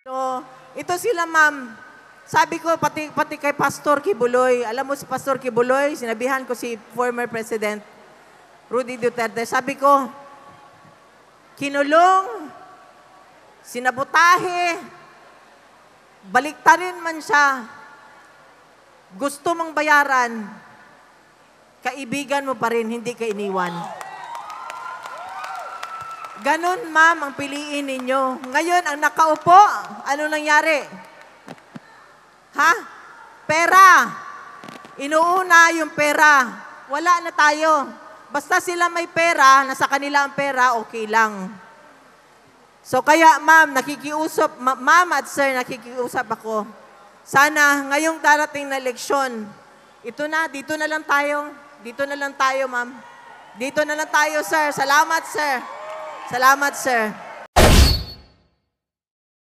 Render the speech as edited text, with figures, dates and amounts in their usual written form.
So, ito sila ma'am. Sabi ko, pati kay Pastor Kibuloy, alam mo si Pastor Kibuloy, sinabihan ko si former President Rudy Duterte, sabi ko, kinulong, sinabotahe, baliktarin man siya, gusto mong bayaran, kaibigan mo pa rin, hindi ka iniwan. Ganon, ma'am, ang piliin ninyo. Ngayon, ang nakaupo, ano nangyari? Ha? Pera. Inuuna yung pera. Wala na tayo. Basta sila may pera, nasa kanila ang pera, okay lang. So kaya, ma'am, nakikiusap, ma'am at sir, nakikiusap ako. Sana ngayong darating na eleksyon, ito na, dito na lang tayo. Dito na lang tayo, ma'am. Dito na lang tayo, sir. Salamat, sir. Salamat, sir.